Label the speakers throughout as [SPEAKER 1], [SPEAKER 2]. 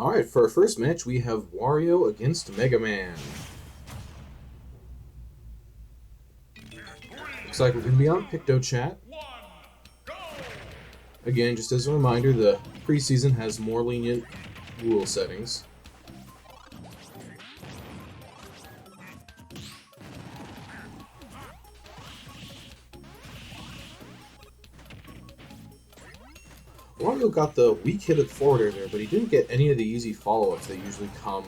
[SPEAKER 1] Alright, for our first match, we have Wario against Mega Man. Looks like we're going to be on Picto Chat. Again, just as a reminder, the preseason has more lenient rule settings. Wario got the weak hit at forward air there, but he didn't get any of the easy follow-ups that usually come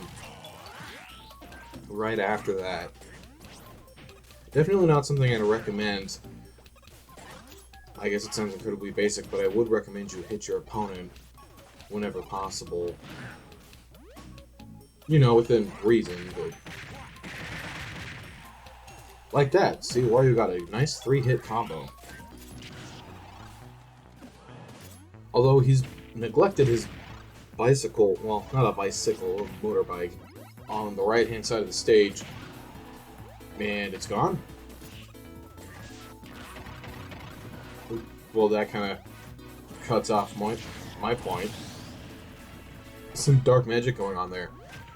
[SPEAKER 1] right after that. Definitely not something I'd recommend. I guess it sounds incredibly basic, but I would recommend you hit your opponent whenever possible. You know, within reason, but... like that. See, Wario got a nice 3-hit combo. Although he's neglected his bicycle, well, not a bicycle, a motorbike, on the right-hand side of the stage, and it's gone. Well, that kind of cuts off my point. Some dark magic going on there.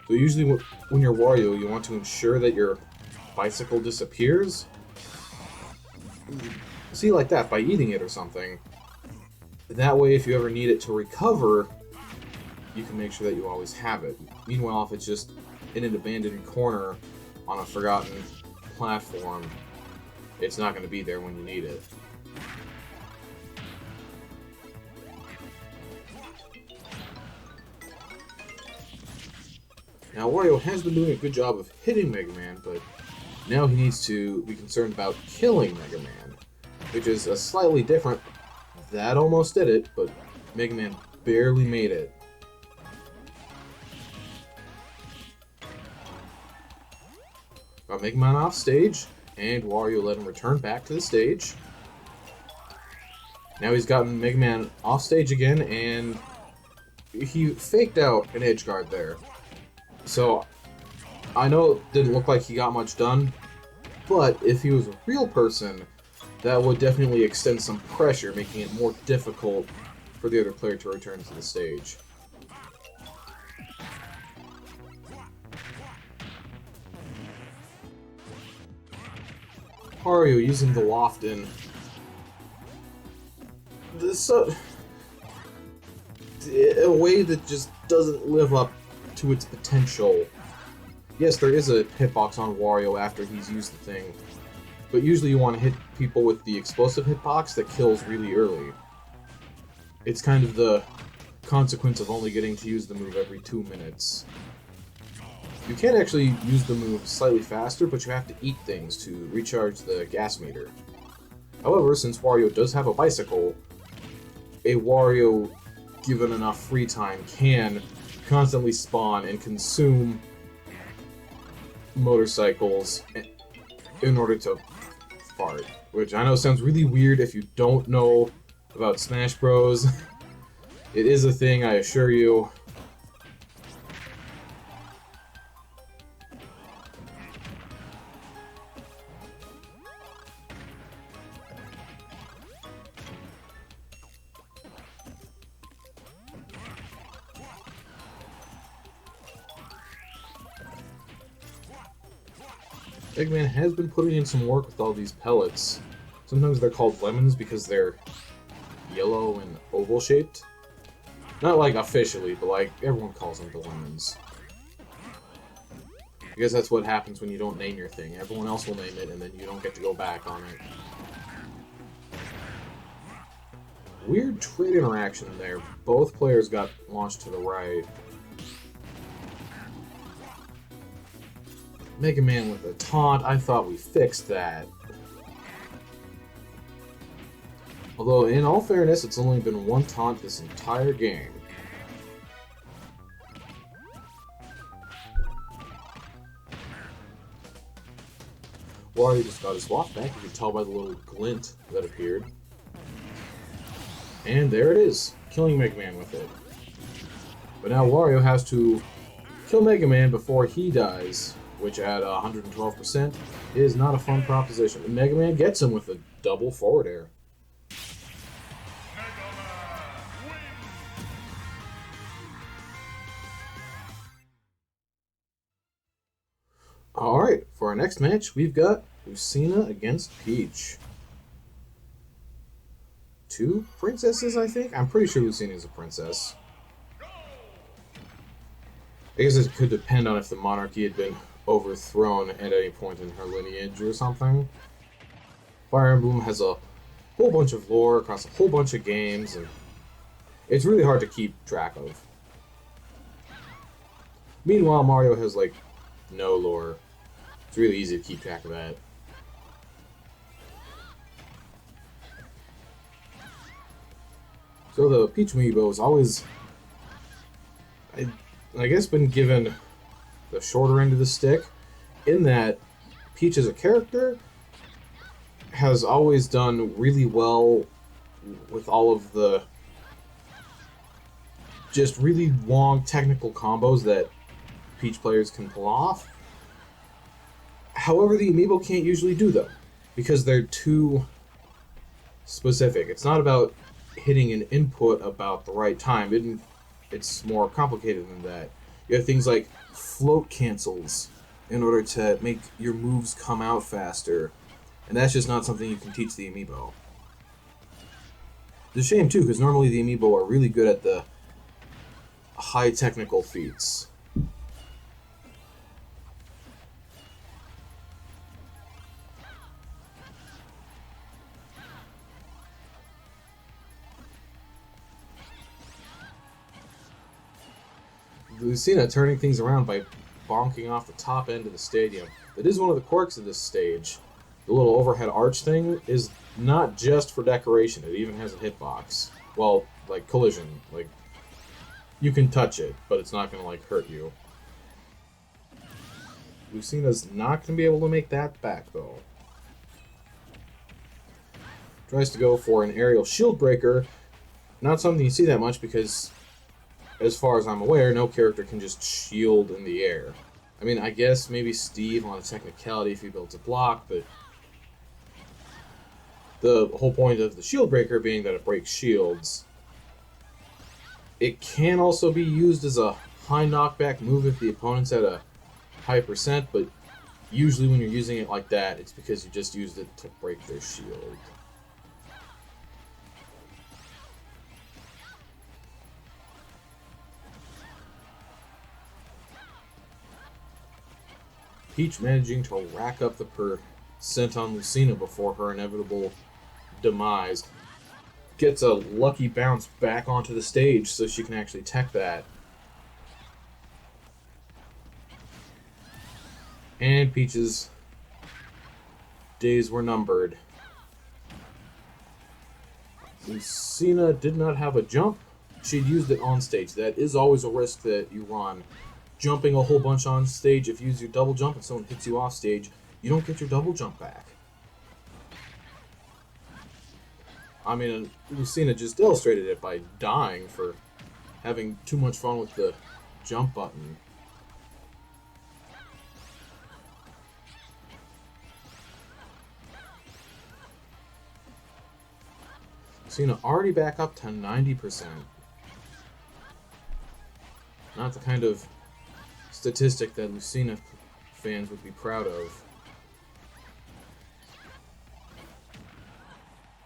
[SPEAKER 1] So usually when you're Wario, you want to ensure that your bicycle disappears. See, like that, by eating it or something. That way, if you ever need it to recover, you can make sure that you always have it. Meanwhile, if it's just in an abandoned corner on a forgotten platform, it's not going to be there when you need it. Now, Wario has been doing a good job of hitting Mega Man, but now he needs to be concerned about killing Mega Man, which is a slightly different... That almost did it, but Mega Man barely made it. Got Mega Man off stage, and Wario let him return back to the stage. Now he's gotten Mega Man off stage again, and he faked out an edge guard there. So, I know it didn't look like he got much done, but if he was a real person, that would definitely extend some pressure, making it more difficult for the other player to return to the stage. Wario using the loft in this a way that just doesn't live up to its potential. Yes, there is a hitbox on Wario after he's used the thing, but usually you want to hit people with the explosive hitbox that kills really early. It's kind of the consequence of only getting to use the move every 2 minutes. You can actually use the move slightly faster, but you have to eat things to recharge the gas meter. However, since Wario does have a bicycle, a Wario, given enough free time, can constantly spawn and consume motorcycles in order to fart. Which I know sounds really weird if you don't know about Smash Bros. It is a thing, I assure you. Mega Man has been putting in some work with all these pellets. Sometimes they're called lemons because they're yellow and oval-shaped. Not like officially, but like everyone calls them the lemons. I guess that's what happens when you don't name your thing. Everyone else will name it, and then you don't get to go back on it. Weird trade interaction there. Both players got launched to the right. Mega Man with a taunt, I thought we fixed that. Although, in all fairness, it's only been one taunt this entire game. Wario just got his waft back, you can tell by the little glint that appeared. And there it is, killing Mega Man with it. But now Wario has to kill Mega Man before he dies, which at 112% is not a fun proposition. And Mega Man gets him with a double forward air. Alright, for our next match, we've got Lucina against Peach. Two princesses, I think? I'm pretty sure Lucina is a princess. I guess it could depend on if the monarchy had been overthrown at any point in her lineage or something. Fire Emblem has a whole bunch of lore across a whole bunch of games, and it's really hard to keep track of. Meanwhile, Mario has, like, no lore. It's really easy to keep track of that. So the Peach amiibo has always, I guess, been given the shorter end of the stick, in that Peach as a character has always done really well with all of the just really long technical combos that Peach players can pull off. However, the amiibo can't usually do them because they're too specific. It's not about hitting an input about the right time. It's more complicated than that. You have things like float cancels in order to make your moves come out faster, and that's just not something you can teach the amiibo. It's a shame too, because normally the amiibo are really good at the high technical feats. Lucina turning things around by bonking off the top end of the stadium. That is one of the quirks of this stage. The little overhead arch thing is not just for decoration, it even has a hitbox. Well, like collision. Like, you can touch it, but it's not going to, like, hurt you. Lucina's not going to be able to make that back, though. Tries to go for an aerial shield breaker. Not something you see that much because, as far as I'm aware, no character can just shield in the air. I mean, I guess maybe Steve on a technicality if he builds a block, but the whole point of the shield breaker being that it breaks shields. It can also be used as a high knockback move if the opponent's at a high percent, but usually when you're using it like that, it's because you just used it to break their shield. Peach managing to rack up the percent on Lucina before her inevitable demise. Gets a lucky bounce back onto the stage so she can actually tech that. And Peach's days were numbered. Lucina did not have a jump. She'd used it on stage. That is always a risk that you run. Jumping a whole bunch on stage, if you use your double jump and someone hits you off stage, you don't get your double jump back. I mean, Lucina just illustrated it by dying for having too much fun with the jump button. Lucina already back up to 90%. Not the kind of statistic that Lucina fans would be proud of.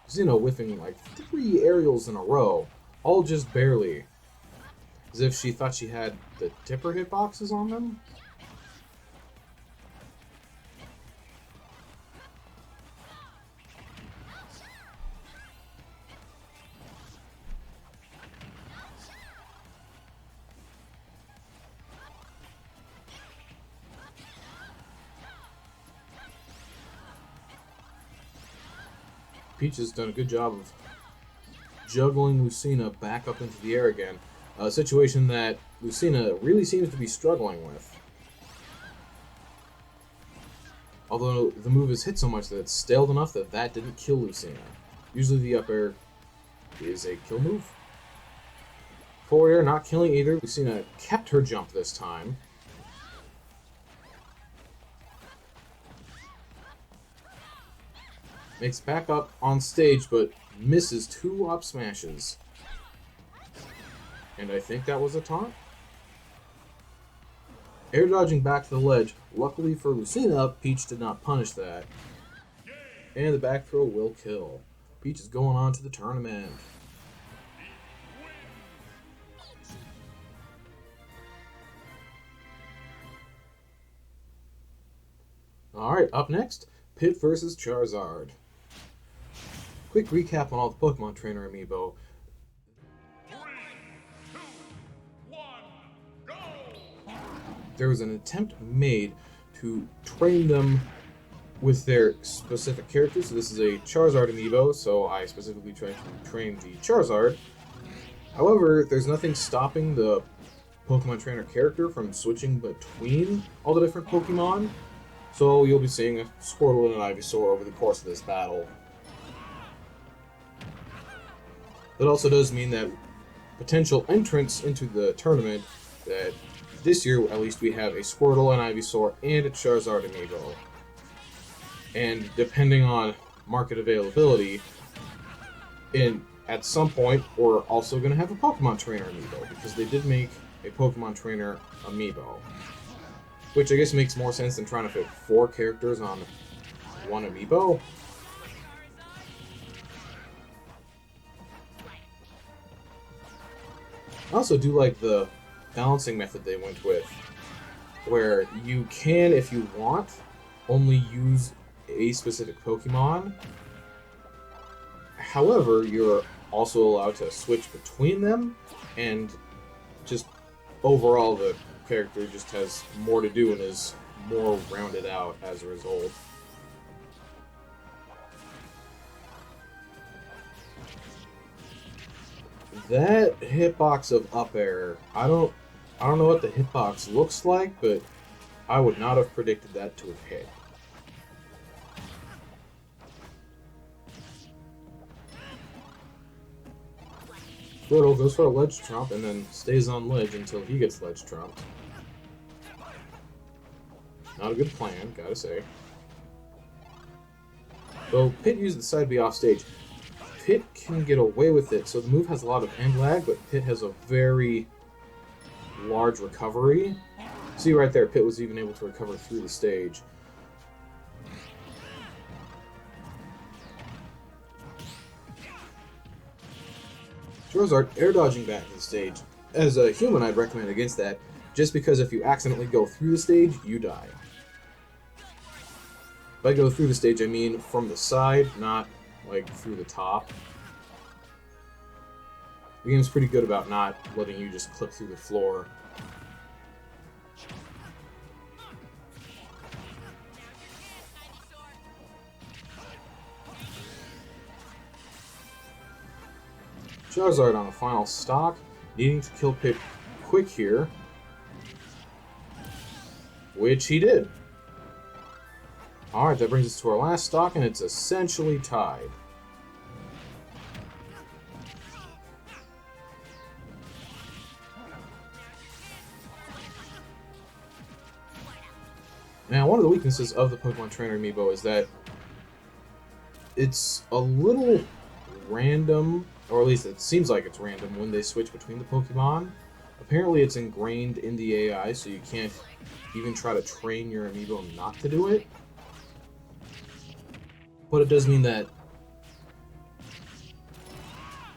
[SPEAKER 1] Lucina whiffing like 3 aerials in a row, all just barely. As if she thought she had the tipper hitboxes on them. Peach has done a good job of juggling Lucina back up into the air again. A situation that Lucina really seems to be struggling with. Although the move is hit so much that it's stalled enough that that didn't kill Lucina. Usually the up air is a kill move. Forward air not killing either. Lucina kept her jump this time. Makes back up on stage, but misses 2 up smashes. And I think that was a taunt? Air dodging back to the ledge. Luckily for Lucina, Peach did not punish that. And the back throw will kill. Peach is going on to the tournament. Alright, up next, Pit versus Charizard. Quick recap on all the Pokemon Trainer amiibo.
[SPEAKER 2] 3, 2, 1, go!
[SPEAKER 1] There was an attempt made to train them with their specific characters. So this is a Charizard amiibo, so I specifically tried to train the Charizard. However, there's nothing stopping the Pokemon Trainer character from switching between all the different Pokemon. So you'll be seeing a Squirtle and an Ivysaur over the course of this battle. That also does mean that potential entrants into the tournament, that this year at least we have a Squirtle, an Ivysaur, and a Charizard amiibo. And depending on market availability, at some point we're also going to have a Pokemon Trainer amiibo, because they did make a Pokemon Trainer amiibo. Which I guess makes more sense than trying to fit 4 characters on one amiibo. I also do like the balancing method they went with, where you can, if you want, only use a specific Pokemon. However, you're also allowed to switch between them, and just overall the character just has more to do and is more rounded out as a result. That hitbox of up air, I don't know what the hitbox looks like, but I would not have predicted that to have hit. Squirtle goes for a ledge trump and then stays on ledge until he gets ledge trumped. Not a good plan, gotta say. Though Pit used the side B off stage, Pit can get away with it, so the move has a lot of end lag, but Pit has a very large recovery. See right there, Pit was even able to recover through the stage. Charizard air dodging back to the stage. As a human, I'd recommend against that, just because if you accidentally go through the stage, you die. By go through the stage, I mean from the side, not like through the top. The game's pretty good about not letting you just clip through the floor. Charizard on the final stock, needing to kill Pit quick here, which he did. Alright, that brings us to our last stock, and it's essentially tied. Now, one of the weaknesses of the Pokemon Trainer amiibo is that it's a little random, or at least it seems like it's random when they switch between the Pokemon. Apparently it's ingrained in the AI, so you can't even try to train your amiibo not to do it. But it does mean that...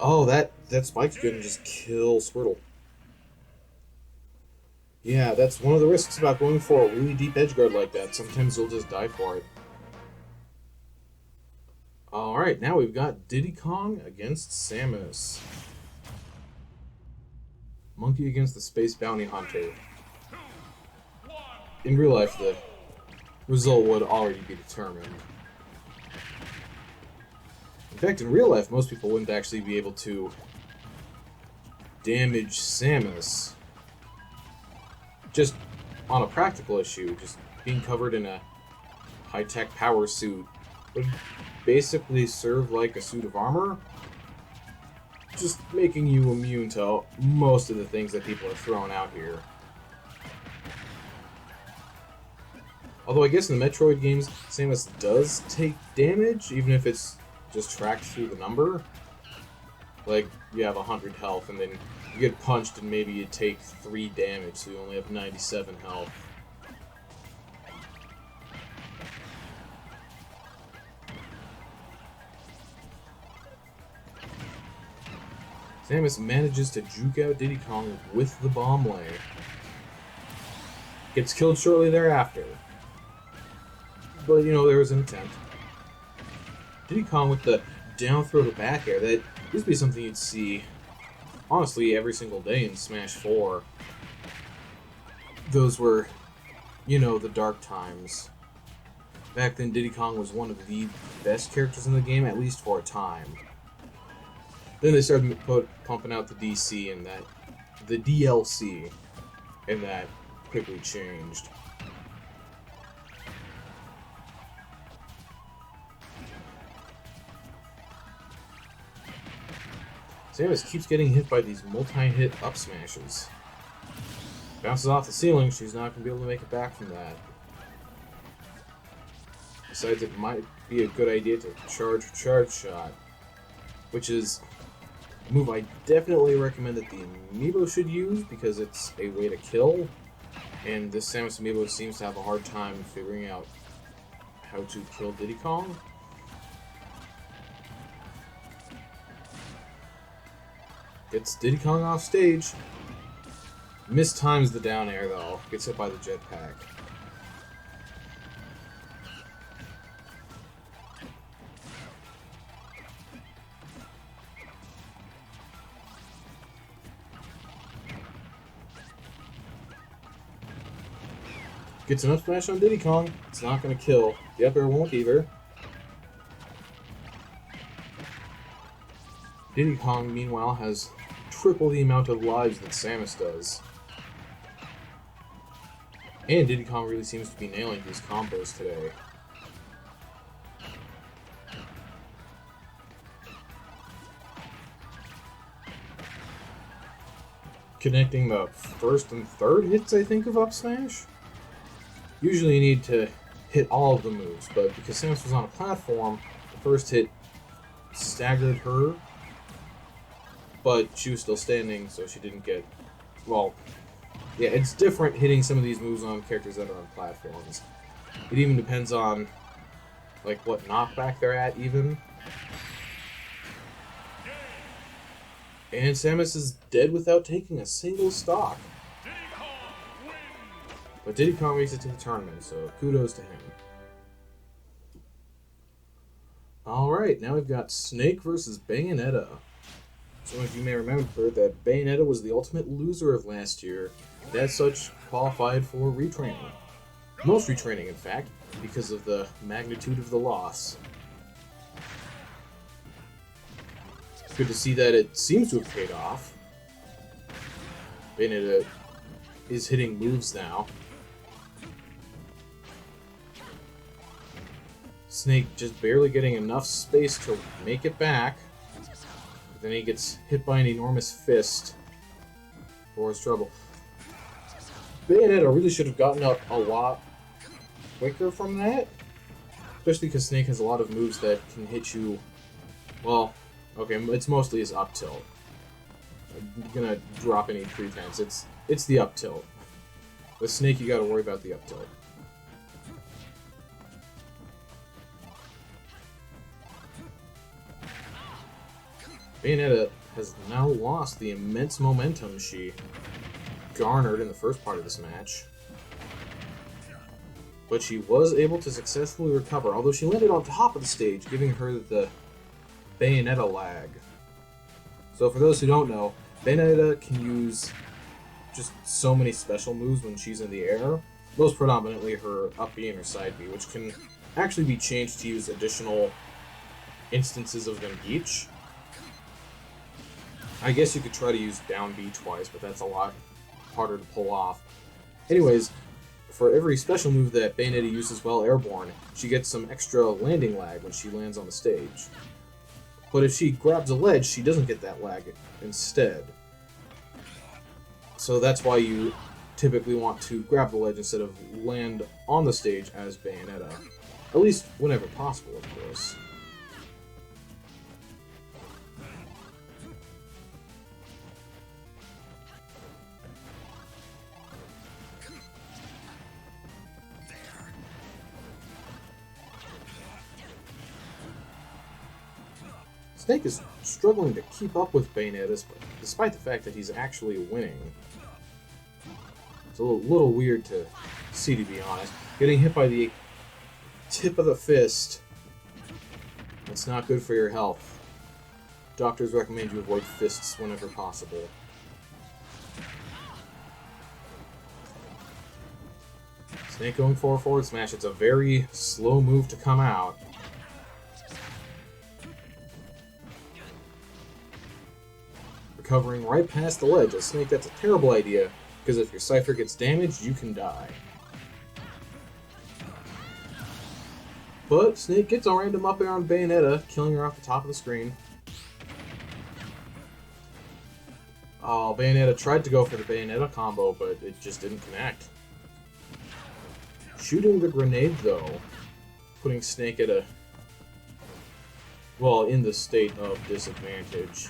[SPEAKER 1] Oh, that spike's gonna just kill Squirtle. Yeah, that's one of the risks about going for a really deep edgeguard like that. Sometimes you'll just die for it. Alright, now we've got Diddy Kong against Samus. Monkey against the Space Bounty Hunter. In real life, the result would already be determined. In fact, in real life, most people wouldn't actually be able to damage Samus. Just on a practical issue, just being covered in a high-tech power suit would basically serve like a suit of armor, just making you immune to most of the things that people are throwing out here. Although I guess in the Metroid games, Samus does take damage, even if it's just tracked through the number. Like, you have 100 health, and then you get punched and maybe you take 3 damage, so you only have 97 health. Samus manages to juke out Diddy Kong with the bomb lay. Gets killed shortly thereafter. But, you know, there was an attempt. Diddy Kong with the down throw to back air. That used to be something you'd see, honestly, every single day in Smash 4. Those were, you know, the dark times. Back then, Diddy Kong was one of the best characters in the game, at least for a time. Then they started pumping out the DC and the DLC, and that quickly changed. Samus keeps getting hit by these multi-hit up smashes. Bounces off the ceiling, she's not going to be able to make it back from that. Besides, it might be a good idea to charge shot, which is a move I definitely recommend that the amiibo should use because it's a way to kill, and this Samus amiibo seems to have a hard time figuring out how to kill Diddy Kong. Gets Diddy Kong off stage. Mistimes the down air though. Gets hit by the jetpack. Gets an up smash on Diddy Kong. It's not going to kill. The up air won't either. Diddy Kong, meanwhile, has triple the amount of lives that Samus does. And Diddy Kong really seems to be nailing these combos today. Connecting the first and third hits, I think, of up smash. Usually you need to hit all of the moves, but because Samus was on a platform, the first hit staggered her, but she was still standing, so she didn't get... Well, yeah, it's different hitting some of these moves on characters that are on platforms. It even depends on, like, what knockback they're at, even. And Samus is dead without taking a single stock. But Diddy Kong makes it to the tournament, so kudos to him. Alright, now we've got Snake versus Bayonetta. Some of you may remember that Bayonetta was the ultimate loser of last year, and as such, qualified for retraining. Most retraining, in fact, because of the magnitude of the loss. It's good to see that it seems to have paid off. Bayonetta is hitting moves now. Snake just barely getting enough space to make it back. But then he gets hit by an enormous fist for his trouble. Bayonetta really should have gotten up a lot quicker from that. Especially because Snake has a lot of moves that can hit you... Well, okay, it's mostly his up tilt. I'm gonna drop any pretense. It's the up tilt. With Snake, you gotta worry about the up tilt. Bayonetta has now lost the immense momentum she garnered in the first part of this match. But she was able to successfully recover, although she landed on top of the stage, giving her the Bayonetta lag. So for those who don't know, Bayonetta can use just so many special moves when she's in the air. Most predominantly her up B and her side B, which can actually be changed to use additional instances of them each. I guess you could try to use down B twice, but that's a lot harder to pull off. Anyways, for every special move that Bayonetta uses while airborne, she gets some extra landing lag when she lands on the stage. But if she grabs a ledge, she doesn't get that lag instead. So that's why you typically want to grab the ledge instead of land on the stage as Bayonetta. At least whenever possible, of course. Snake is struggling to keep up with Bayonetta, despite the fact that he's actually winning. It's a little weird to see, to be honest. Getting hit by the tip of the fist, that's not good for your health. Doctors recommend you avoid fists whenever possible. Snake going for a forward smash. It's a very slow move to come out. Recovering right past the ledge. Snake, that's a terrible idea, because if your Cypher gets damaged, you can die. But Snake gets a random up air on Bayonetta, killing her off the top of the screen. Oh, Bayonetta tried to go for the Bayonetta combo, but it just didn't connect. Shooting the grenade, though, putting Snake at a... well, in the state of disadvantage.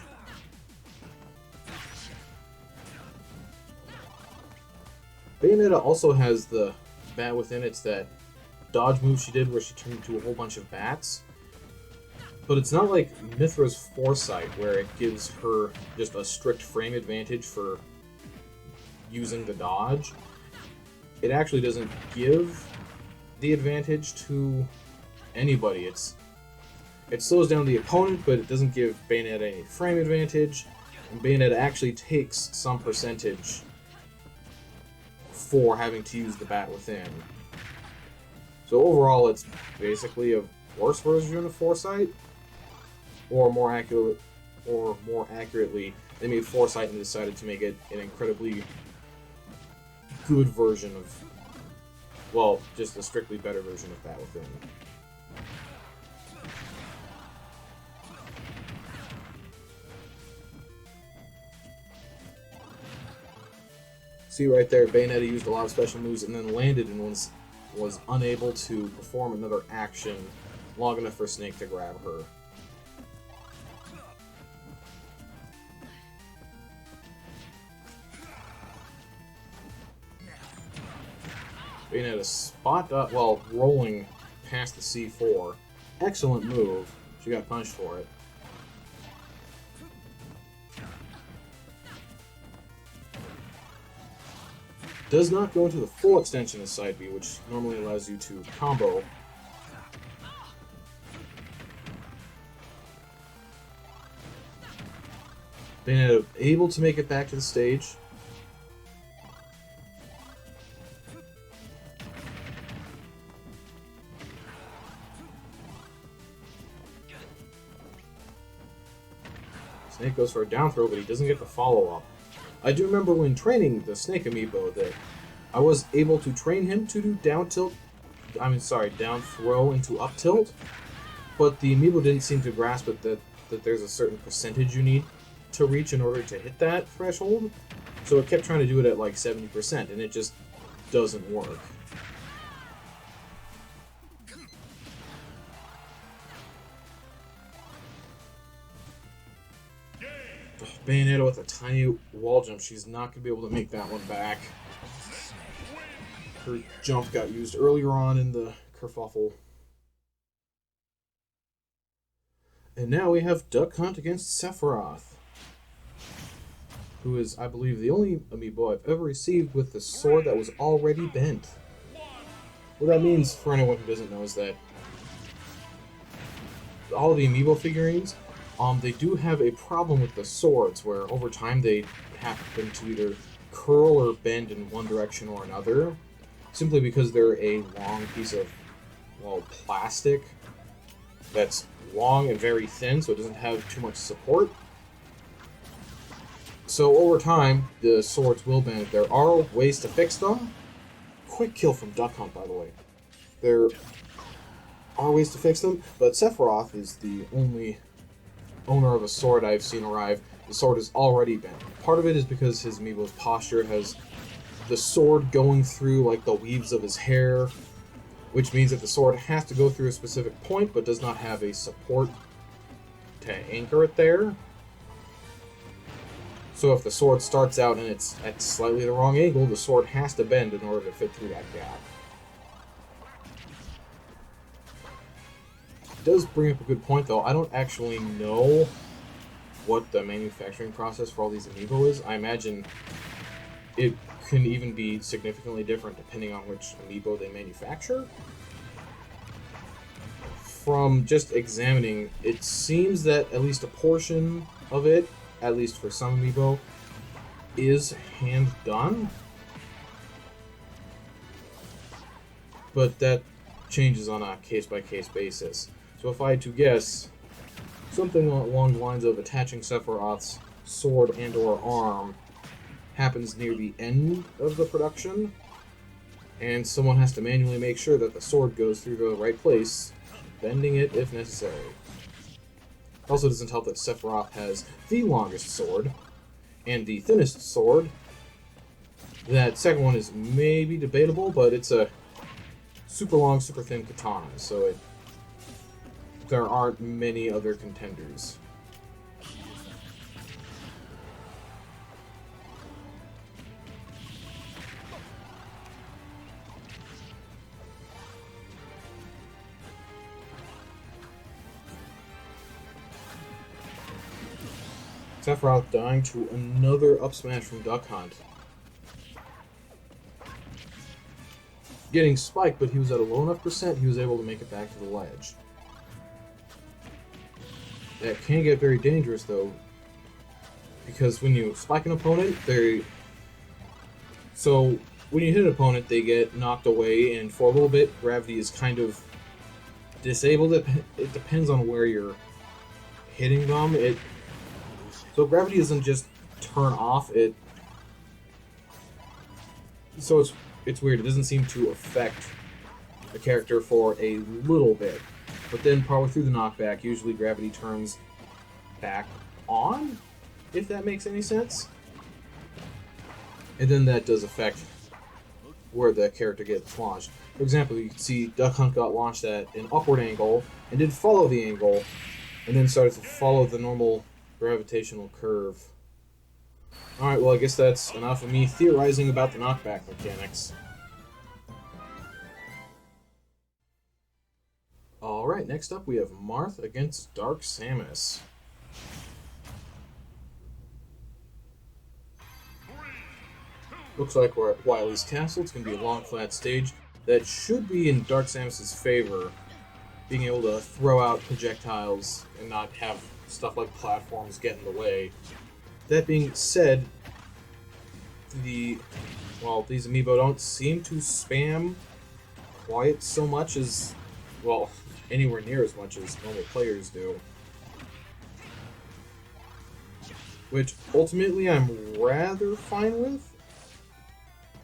[SPEAKER 1] Bayonetta also has the bat within it, that dodge move she did where she turned into a whole bunch of bats. But it's not like Mythra's Foresight, where it gives her just a strict frame advantage for using the dodge. It actually doesn't give the advantage to anybody. It slows down the opponent, but it doesn't give Bayonetta any frame advantage, and Bayonetta actually takes some percentage for having to use the bat within. So overall, it's basically a worse version of Foresight, or more accurately, they made Foresight and decided to make it an incredibly good version of, well, just a strictly better version of Bat Within. See right there, Bayonetta used a lot of special moves and then landed and was unable to perform another action long enough for Snake to grab her. Bayonetta spot up while rolling past the C4. Excellent move. She got punished for it. Does not go into the full extension of side B, which normally allows you to combo. Bayonetta able to make it back to the stage. Snake goes for a down throw, but he doesn't get the follow-up. I do remember when training the Snake amiibo that I was able to train him to do down throw into up tilt, but the amiibo didn't seem to grasp it that there's a certain percentage you need to reach in order to hit that threshold, so it kept trying to do it at like 70%, and it just doesn't work. Bayonetta with a tiny wall jump. She's not going to be able to make that one back. Her jump got used earlier on in the kerfuffle. And now we have Duck Hunt against Sephiroth, who is, I believe, the only amiibo I've ever received with the sword that was already bent. What that means, for anyone who doesn't know, is that all of the amiibo figurines, they do have a problem with the swords, where over time they happen to either curl or bend in one direction or another, simply because they're a long piece of, well, plastic that's long and very thin, so it doesn't have too much support. So over time, the swords will bend. There are ways to fix them. Quick kill from Duck Hunt, by the way. There are ways to fix them, but Sephiroth is the only owner of a sword I've seen arrive. The sword is already bent. Part of it is because his amiibo's posture has the sword going through like the weaves of his hair, which means that the sword has to go through a specific point but does not have a support to anchor it there. So if the sword starts out and it's at slightly the wrong angle, the sword has to bend in order to fit through that gap. does bring up a good point, though. I don't actually know what the manufacturing process for all these amiibo is. I imagine it can even be significantly different depending on which amiibo they manufacture. From just examining, it seems that at least a portion of it, at least for some amiibo, is hand done. But that changes on a case-by-case basis. So if I had to guess, something along the lines of attaching Sephiroth's sword and or arm happens near the end of the production, and someone has to manually make sure that the sword goes through the right place, bending it if necessary. Also doesn't help that Sephiroth has the longest sword and the thinnest sword. That second one is maybe debatable, but it's a super long, super thin katana, so there aren't many other contenders. Sephiroth dying to another up smash from Duck Hunt. Getting spiked, but he was at a low enough percent he was able to make it back to the ledge. That can get very dangerous, though, because when you spike an opponent, so when you hit an opponent, they get knocked away, and for a little bit, gravity is kind of disabled. It depends on where you're hitting them. So gravity doesn't just turn off. So it's weird. It doesn't seem to affect a character for a little bit. But then partway through the knockback, usually gravity turns back on, if that makes any sense. And then that does affect where the character gets launched. For example, you can see Duck Hunt got launched at an upward angle, and did follow the angle, and then started to follow the normal gravitational curve. Alright, well I guess that's enough of me theorizing about the knockback mechanics. Alright, next up we have Marth against Dark Samus. Looks like we're at Wily's Castle. It's going to be a long, flat stage that should be in Dark Samus' favor, being able to throw out projectiles and not have stuff like platforms get in the way. That being said, these amiibo don't seem to spam quite so much as, well, anywhere near as much as normal players do. Which, ultimately, I'm rather fine with.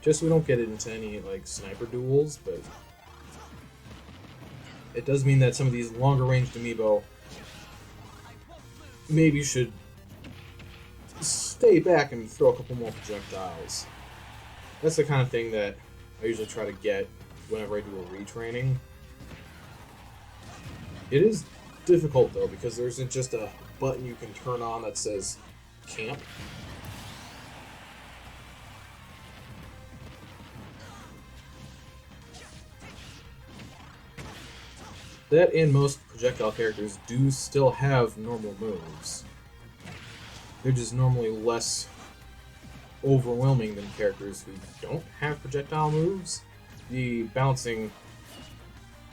[SPEAKER 1] Just so we don't get into any, like, sniper duels, but it does mean that some of these longer-ranged amiibo maybe should stay back and throw a couple more projectiles. That's the kind of thing that I usually try to get whenever I do a retraining. It is difficult, though, because there isn't just a button you can turn on that says camp. That and most projectile characters do still have normal moves. They're just normally less overwhelming than characters who don't have projectile moves. The balancing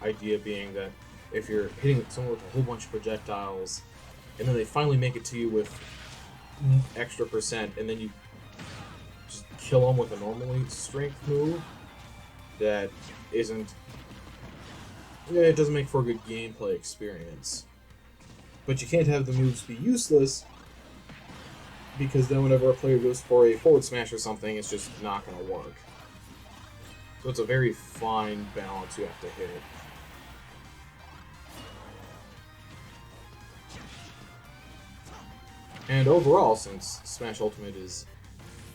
[SPEAKER 1] idea being that if you're hitting someone with a whole bunch of projectiles, and then they finally make it to you with extra percent, and then you just kill them with a normally strength move, that isn't... Yeah, it doesn't make for a good gameplay experience. But you can't have the moves be useless, because then whenever a player goes for a forward smash or something, it's just not going to work. So it's a very fine balance you have to hit. And overall, since Smash Ultimate is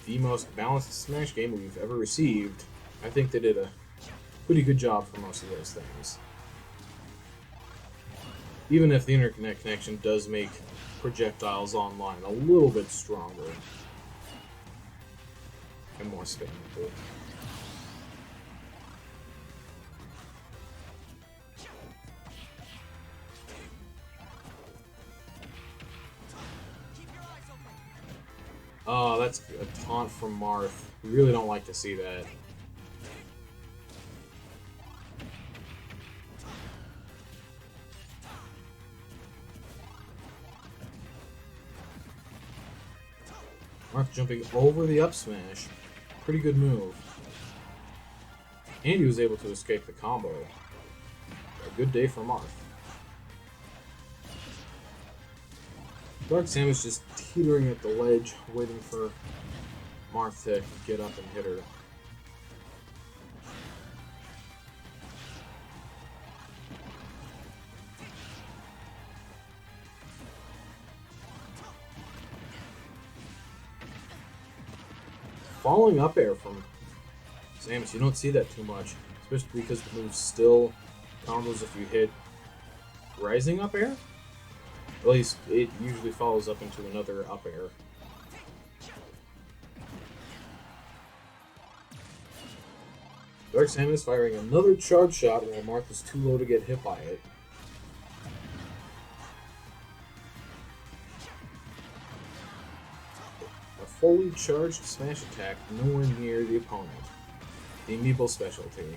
[SPEAKER 1] the most balanced Smash game we've ever received, I think they did a pretty good job for most of those things. Even if the internet connection does make projectiles online a little bit stronger and more spammable. that's a taunt from Marth. We really don't like to see that. Marth jumping over the up smash. Pretty good move. And he was able to escape the combo. A good day for Marth. Dark Samus just teetering at the ledge, waiting for Marth to get up and hit her. Falling up air from Samus, you don't see that too much, especially because the move still combos if you hit rising up air. At least it usually follows up into another up air. Dark Samus firing another charge shot while Marth is too low to get hit by it. A fully charged smash attack nowhere near the opponent. The amiibo specialty.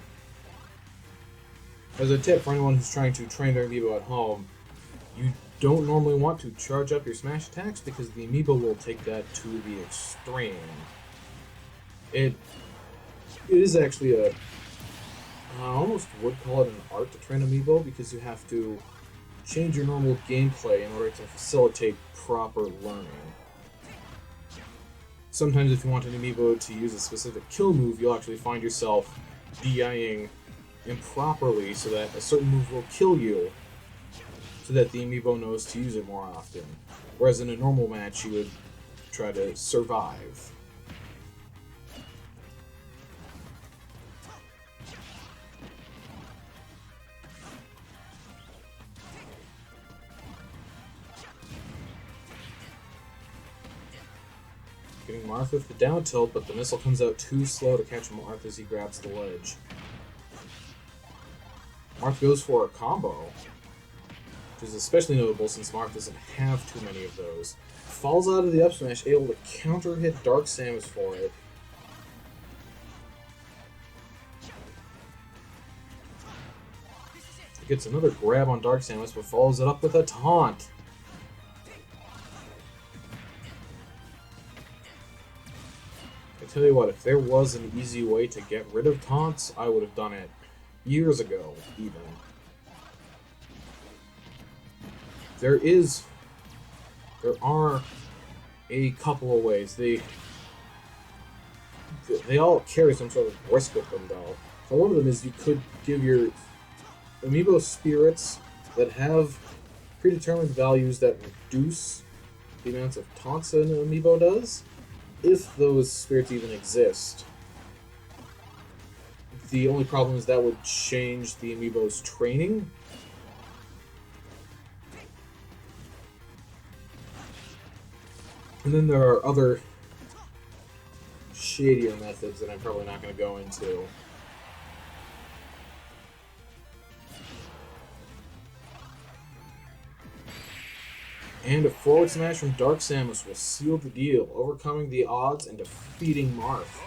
[SPEAKER 1] As a tip for anyone who's trying to train their amiibo at home, you don't normally want to charge up your smash attacks because the amiibo will take that to the extreme. It is actually a... I almost would call it an art to train amiibo because you have to change your normal gameplay in order to facilitate proper learning. Sometimes if you want an amiibo to use a specific kill move, you'll actually find yourself DIing improperly so that a certain move will kill you, so that the amiibo knows to use it more often. Whereas in a normal match, you would try to survive. Getting Marth with the down tilt, but the missile comes out too slow to catch Marth as he grabs the ledge. Marth goes for a combo, which is especially notable since Marth doesn't have too many of those. Falls out of the up smash, able to counter hit Dark Samus for it. Gets another grab on Dark Samus, but follows it up with a taunt. I tell you what, if there was an easy way to get rid of taunts, I would have done it years ago, even. There are a couple of ways. They all carry some sort of risk with them, though. So one of them is you could give your amiibo spirits that have predetermined values that reduce the amounts of taunts an amiibo does, if those spirits even exist. The only problem is that would change the amiibo's training. And then there are other shadier methods that I'm probably not going to go into. And a forward smash from Dark Samus will seal the deal, overcoming the odds and defeating Marth.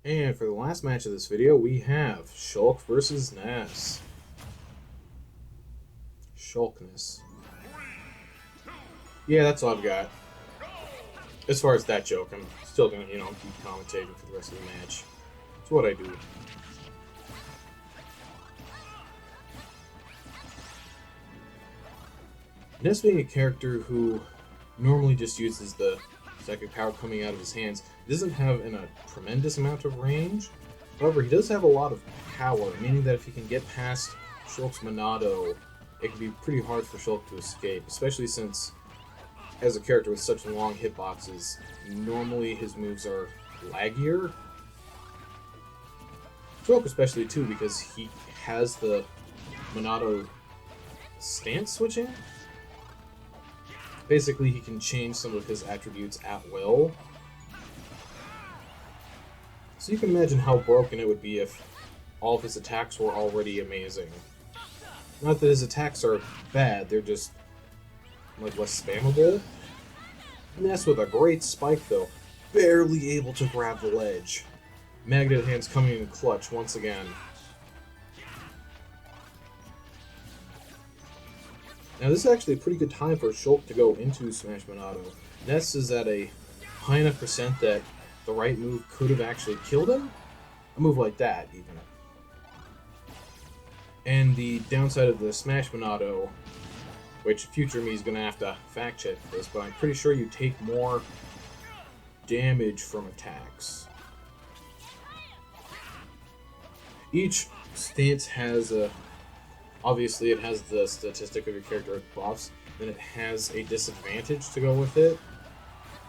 [SPEAKER 1] And for the last match of this video, we have Shulk versus Ness. Shulkness. Yeah, that's all I've got. As far as that joke, I'm still gonna, keep commentating for the rest of the match. It's what I do. Ness being a character who normally just uses the psychic power coming out of his hands, doesn't have a tremendous amount of range. However, he does have a lot of power, meaning that if he can get past Shulk's Monado, it can be pretty hard for Shulk to escape, especially since, as a character with such long hitboxes, normally his moves are laggier. Shulk especially too, because he has the Monado stance switching. Basically, he can change some of his attributes at will. So you can imagine how broken it would be if all of his attacks were already amazing. Not that his attacks are bad, they're just like less spammable. Ness with a great spike though, barely able to grab the ledge. Magnet Hands coming in clutch once again. Now this is actually a pretty good time for Shulk to go into Smash Monado. Ness is at a high enough percent that the right move could have actually killed him. A move like that, even. And the downside of the Smash Monado, which future me is going to have to fact check this, but I'm pretty sure you take more damage from attacks. Each stance has a... Obviously, it has the statistic of your character with buffs, then it has a disadvantage to go with it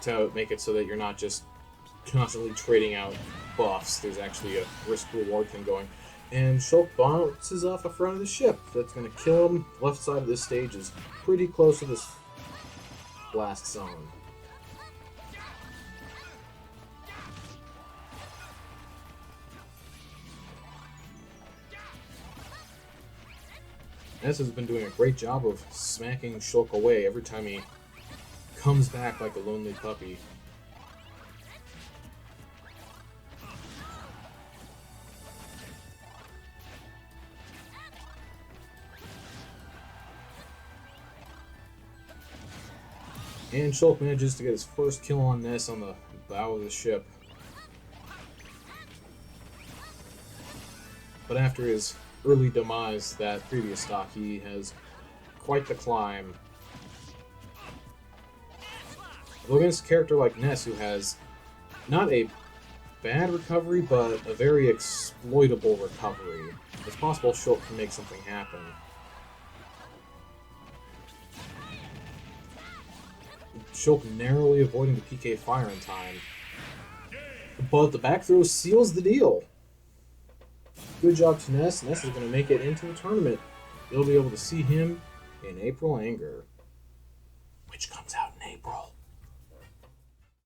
[SPEAKER 1] to make it so that you're not just constantly trading out buffs. There's actually a risk-reward thing going. And Shulk bounces off the front of the ship. That's going to kill him. Left side of this stage is pretty close to this blast zone. Ness has been doing a great job of smacking Shulk away every time he comes back like a lonely puppy. And Shulk manages to get his first kill on Ness on the bow of the ship. But after his early demise that previous stock, he has quite the climb. Though against a character like Ness, who has not a bad recovery, but a very exploitable recovery, it's possible Shulk can make something happen. Shulk narrowly avoiding the PK fire in time. But the back throw seals the deal. Good job to Ness. Ness is going to make it into the tournament. You'll be able to see him in April Anger, which comes out